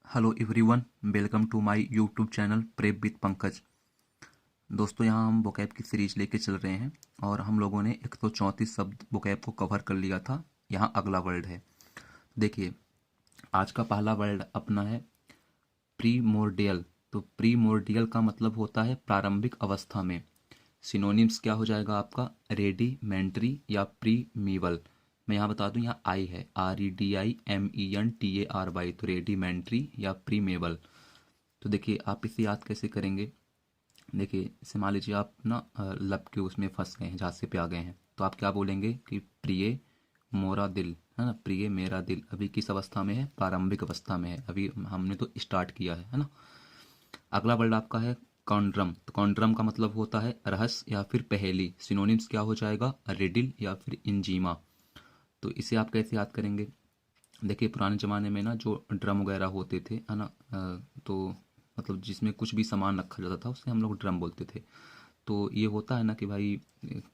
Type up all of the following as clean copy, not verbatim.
Hello everyone, welcome to my YouTube channel prep with Pankaj. दोस्तों, यहाँ हम वोकैब की सीरीज लेके चल रहे हैं और हम लोगों ने 134 शब्द वोकैब को कवर कर लिया था। यहाँ अगला वर्ड है। देखिए, आज का पहला वर्ड अपना है प्रीमोर्डियल। तो प्रीमोर्डियल का मतलब होता है प्रारंभिक अवस्था में। सिनोनिम्स क्या हो जाएगा आपका? रेडिमेंट्री या प्रीमीवल। मैं यहाँ बता दूँ, यहाँ आई है, REDIMENTARY, तो रेडिमेंट्री या प्रीमेवल। तो देखिए, आप इसे याद कैसे करेंगे? देखिए, जैसे मान लीजिए आप ना लब के उसमें फंस गए हैं, झांसे पे आ गए हैं, तो आप क्या बोलेंगे कि प्रिय मोरा दिल, है ना, प्रिय मेरा दिल अभी किस अवस्था में है? प्रारंभिक अवस्था में है, अभी हमने तो स्टार्ट किया है ना। अगला वर्ड आपका है कॉन्ड्रम। तो कॉन्ड्रम का मतलब होता है रहस्य या फिर पहेली। सिनोनिम्स क्या हो जाएगा? रिडिल या फिर इंजीमा। तो इसे आप कैसे याद करेंगे? देखिए, पुराने ज़माने में ना जो ड्रम वगैरह होते थे, है ना, तो मतलब जिसमें कुछ भी सामान रखा जाता था उसे हम लोग ड्रम बोलते थे। तो ये होता है ना कि भाई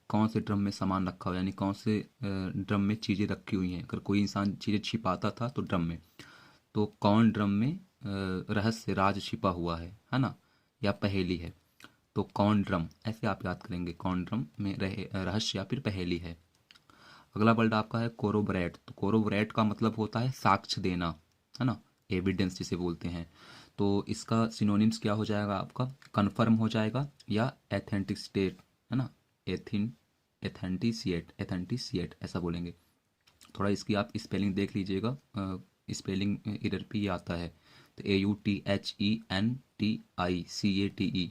कौन से ड्रम में सामान रखा हो, यानी कौन से ड्रम में चीज़ें रखी हुई हैं। अगर कोई इंसान चीज़ें छिपाता था तो ड्रम में, तो कौन ड्रम में रहस्य राज छिपा हुआ है ना, या पहेली है। तो कौन ड्रम ऐसे आप याद करेंगे, कौन ड्रम में रहे रहस्य या फिर पहेली है। अगला वर्ड आपका है कोरोबोरेट। तो कोरोबोरेट का मतलब होता है साक्ष्य देना, है ना, एविडेंस जिसे बोलते हैं। तो इसका सिनोनिम्स क्या हो जाएगा आपका? कन्फर्म हो जाएगा या एथेंटिसिटेट, है ना, एथिन एथेंटिसिएट ऐसा बोलेंगे। थोड़ा इसकी आप स्पेलिंग देख लीजिएगा, स्पेलिंग इधर पे ही आता है। तो AUTHENTICATE,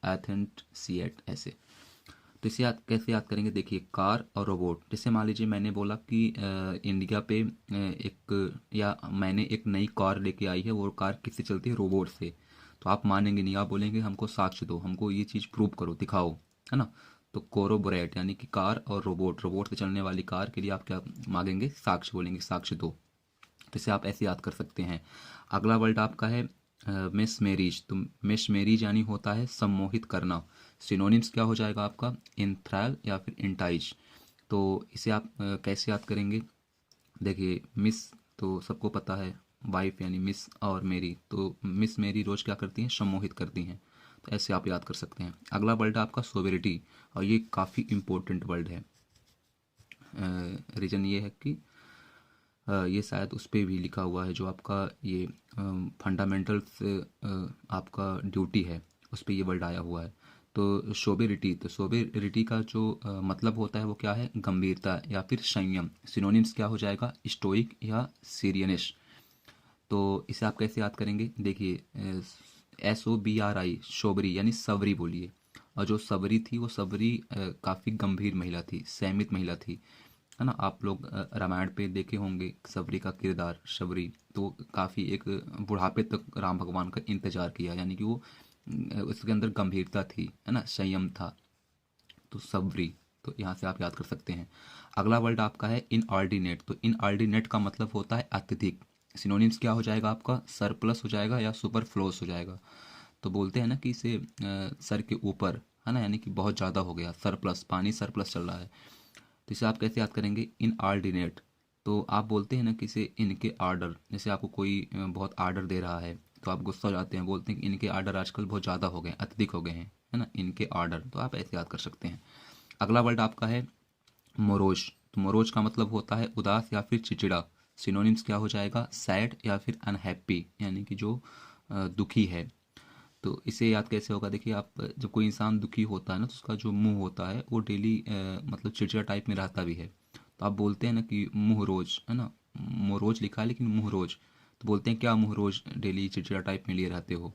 एथेंटिसिएट ऐसे। तो इसे याद कैसे याद करेंगे? देखिए, कार और रोबोट। जैसे मान लीजिए मैंने बोला कि इंडिया पे या मैंने एक नई कार लेके आई है, वो कार किससे चलती है? रोबोट से। तो आप मानेंगे नहीं, आप बोलेंगे हमको साक्ष्य दो, हमको ये चीज़ प्रूव करो, दिखाओ, है ना। तो कोरोबोरेट यानी कि कार और रोबोट से चलने वाली कार के लिए आप क्या मांगेंगे? साक्ष्य बोलेंगे, साक्ष्य दो। तो इसे आप ऐसे याद कर सकते हैं। अगला वर्ड आपका है मिस मैरिज। तो मिस मैरिज यानी होता है सम्मोहित करना। सिनोनिम्स क्या हो जाएगा आपका? इंथ्राल या फिर इंटाइज। तो इसे आप कैसे याद करेंगे? देखिए, मिस तो सबको पता है, वाइफ यानी मिस, और मेरी, तो मिस मेरी रोज क्या करती हैं? सम्मोहित करती हैं। तो ऐसे आप याद कर सकते हैं। अगला वर्ड आपका सोवेरिटी, और ये काफ़ी इम्पोर्टेंट वर्ड है। रीज़न ये है कि ये शायद उस पर भी लिखा हुआ है, जो आपका ये फंडामेंटल्स आपका ड्यूटी है, उस पर ये वर्ड आया हुआ है। तो सोबेरिटी, तो सोबेरिटी का जो मतलब होता है वो क्या है? गंभीरता या फिर संयम। सिनोनिम्स क्या हो जाएगा? स्टोइक या सीरियनिश। तो इसे आप कैसे याद करेंगे? देखिए, SOBRI, शोबरी यानी सबरी बोलिए। और जो सबरी थी वो सबरी काफ़ी गंभीर महिला थी, संयमित महिला थी, है ना। आप लोग रामायण पे देखे होंगे सबरी का किरदार, शबरी। तो काफ़ी एक बुढ़ापे तक राम भगवान का इंतजार किया, यानी कि वो उसके अंदर गंभीरता थी, है ना, संयम था। तो सबरी, तो यहाँ से आप याद कर सकते हैं। अगला वर्ड आपका है इनऑर्डिनेट। तो इनऑर्डिनेट का मतलब होता है अत्यधिक। सिनोनिम्स क्या हो जाएगा आपका? सरप्लस हो जाएगा या सुपरफ्लोस हो जाएगा। तो बोलते हैं ना कि इसे सर के ऊपर, है ना, यानी कि बहुत ज़्यादा हो गया, सरप्लस, पानी सरप्लस चल रहा है। तो इसे आप कैसे याद करेंगे? इनऑर्डिनेट। तो आप बोलते हैं ना कि इसे इनके आर्डर, जैसे आपको कोई बहुत आर्डर दे रहा है तो आप गुस्सा हो जाते हैं, बोलते हैं कि इनके आर्डर आजकल बहुत ज़्यादा हो गए, अत्यधिक हो गए हैं, है ना, इनके आर्डर। तो आप ऐसे याद कर सकते हैं। अगला वर्ड आपका है मोरोज। तो मोरोज का मतलब होता है उदास या फिर चिचिड़ा। सिनोनिम्स क्या हो जाएगा? सैड या फिर अनहैप्पी, यानी कि जो दुखी है। तो इसे याद कैसे होगा? देखिए, आप जब कोई इंसान दुखी होता है ना, तो उसका जो मुंह होता है वो डेली मतलब चिड़चिड़ा टाइप में रहता भी है। तो आप बोलते हैं ना कि मुंह रोज, है ना, मोरोज लिखा है लेकिन मुंह रोज। तो बोलते हैं क्या मुंह रोज डेली चिड़चिड़ा टाइप में लिए रहते हो?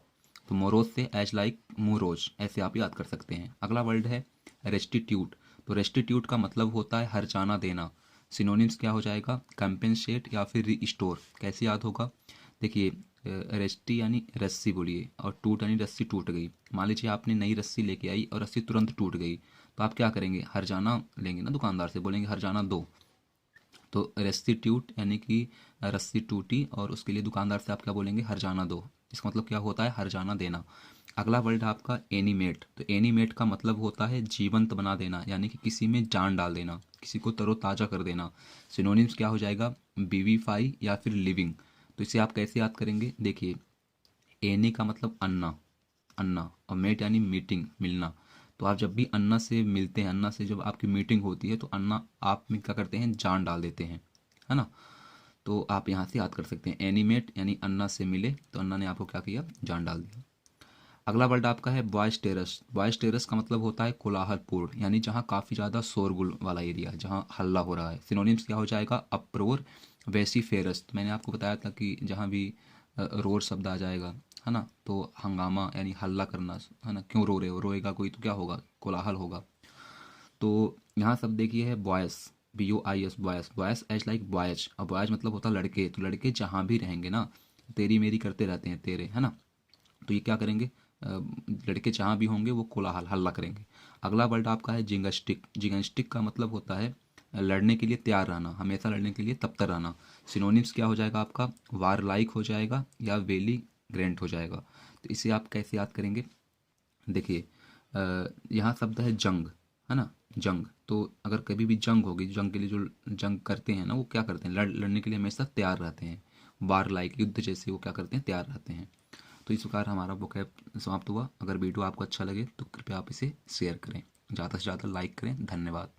तो मोरोज से एज लाइक मुंह रोज, ऐसे आप याद कर सकते हैं। अगला वर्ड है रेस्टिट्यूट। तो रेस्टिट्यूट का मतलब होता है हर्जाना देना। सिनोनिम्स क्या हो जाएगा? कंपेंसेट या फिर रिस्टोर। कैसे याद होगा? देखिए, रेस्टी यानी रस्सी बोलिए, और टूट यानी रस्सी टूट गई। मान लीजिए आपने नई रस्सी लेके आई और रस्सी तुरंत टूट गई, तो आप क्या करेंगे? हर्जाना लेंगे ना, दुकानदार से बोलेंगे हर्जाना दो। तो रेस्टिट्यूट यानी कि रस्सी टूटी, और उसके लिए दुकानदार से आप क्या बोलेंगे? हर्जाना दो। इसका मतलब क्या होता है? हर्जाना देना। अगला वर्ड है आपका एनिमेट। तो एनिमेट का मतलब होता है जीवंत बना देना, यानी कि किसी में जान डाल देना, किसी को तरोताज़ा कर देना। सिनोनिम्स क्या हो जाएगा? विविफाई या फिर लिविंग। तो इसे आप कैसे याद करेंगे? देखिए, एने का मतलब अन्ना, अन्ना, और मेट यानी मीटिंग, मिलना। तो आप जब भी अन्ना से मिलते हैं, अन्ना से जब आपकी मीटिंग होती है, तो अन्ना आप में क्या करते हैं, जान डाल देते हैं, है ना। तो आप यहाँ से याद कर सकते हैं, एनिमेट यानी अन्ना से मिले, तो अन्ना ने आपको क्या किया, जान डाल दिया। अगला वर्ड आपका है बॉयस टेरस। बॉयस टेरस का मतलब होता है कोलाहलपूर्ण, यानी जहाँ काफ़ी ज़्यादा शोरगुल वाला एरिया है, जहाँ हल्ला हो रहा है। सिनोनिम्स क्या हो जाएगा, अप्रोर, वेसिफेरस। तो मैंने आपको बताया था कि जहाँ भी रोर शब्द आ जाएगा, है ना, तो हंगामा यानी हल्ला करना, है ना, क्यों रो रहे हो, रोएगा कोई तो क्या होगा, कोलाहल होगा। तो यहाँ सब देखिए है boys, BOIS, boys, boys as like boys. अब बॉयज मतलब होता है लड़के, तो लड़के जहाँ भी रहेंगे ना, तेरी मेरी करते रहते हैं, तेरे, है ना, तो ये क्या करेंगे, लड़के जहाँ भी होंगे वो कोलाहल, हल्ला करेंगे। अगला वर्ड आपका है जिंगस्टिक। जिंगस्टिक का मतलब होता है लड़ने के लिए तैयार रहना, हमेशा लड़ने के लिए तत्पर रहना। सिनोनिम्स क्या हो जाएगा आपका, वार लाइक हो जाएगा या वेली ग्रेंट हो जाएगा। तो इसे आप कैसे याद करेंगे? देखिए, यहाँ शब्द है जंग, है ना, जंग। तो अगर कभी भी जंग होगी, जंग के लिए जो जंग करते हैं ना, वो क्या करते हैं, लड़ने के लिए हमेशा तैयार रहते हैं। वार लाइक, युद्ध जैसे वो क्या करते हैं, तैयार रहते हैं। तो इस प्रकार हमारा वोकैब समाप्त हुआ। अगर वीडियो आपको अच्छा लगे तो कृपया आप इसे शेयर करें, ज़्यादा से ज़्यादा लाइक करें। धन्यवाद।